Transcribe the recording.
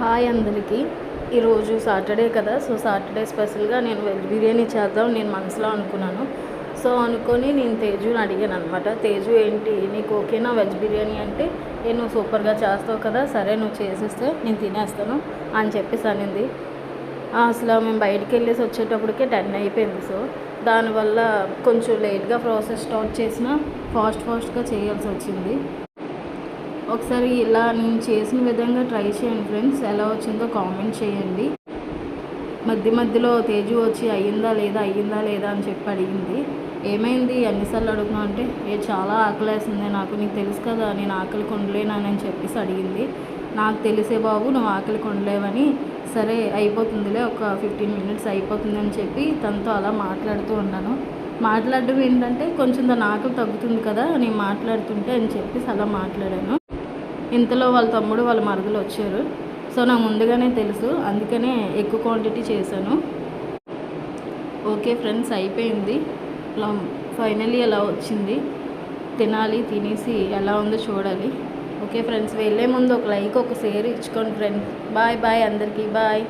Hi అందరికీ. ఈరోజు Saturday కదా, సో సాటర్డే స్పెషల్గా నేను వెజ్ బిర్యానీ చేద్దాం నేను మనసులో అనుకున్నాను. సో అనుకొని నేను తేజుని అడిగాను అనమాట. తేజు ఏంటి నీకు ఓకేనా వెజ్ బిర్యానీ అంటే, నువ్వు సూపర్గా చేస్తావు కదా, సరే నువ్వు చేసేస్తే నేను తినేస్తాను అని చెప్పేసి అనింది. అసలు మేము బయటికి వెళ్ళేసి వచ్చేటప్పటికే 10 అయిపోయింది. సో దానివల్ల కొంచెం లేట్గా ప్రాసెస్ స్టార్ట్ చేసినా ఫాస్ట్గా చేయాల్సి వచ్చింది. ఒకసారి ఇలా నేను చేసిన విధంగా ట్రై చేయండి ఫ్రెండ్స్, ఎలా వచ్చిందో కామెంట్ చేయండి. మధ్యలో తేజు వచ్చి అయ్యిందా లేదా అని చెప్పి అడిగింది. ఏమైంది ఎన్నిసార్లు అడుగుతున్నావు అంటే, చాలా ఆకలేస్తుంది నాకు, నీకు తెలుసు కదా నేను ఆకలి కొండలేనని చెప్పేసి అడిగింది. నాకు తెలిసే బాబు నువ్వు ఆకలి కొండలేవని, సరే అయిపోతుందిలే ఒక 15 మినిట్స్ అయిపోతుంది అని చెప్పి తనతో అలా మాట్లాడుతూ ఉన్నాను. మాట్లాడడం ఏంటంటే కొంచెం దాని ఆకలి తగ్గుతుంది కదా నేను మాట్లాడుతుంటే అని చెప్పేసి అలా మాట్లాడాను. ఇంతలో వాళ్ళ తమ్ముడు వాళ్ళ మరదలు వచ్చారు. సో నాకు ముందుగానే తెలుసు, అందుకనే ఎక్కువ క్వాంటిటీ చేశాను. ఓకే ఫ్రెండ్స్, అయిపోయింది. ఫైనల్లీ ఎలా వచ్చింది, తినాలి, తినేసి ఎలా ఉందో చూడాలి. ఓకే ఫ్రెండ్స్, వెళ్ళే ముందు ఒక లైక్ ఒక షేర్ ఇచ్చుకోండి ఫ్రెండ్స్. బాయ్ అందరికీ బాయ్.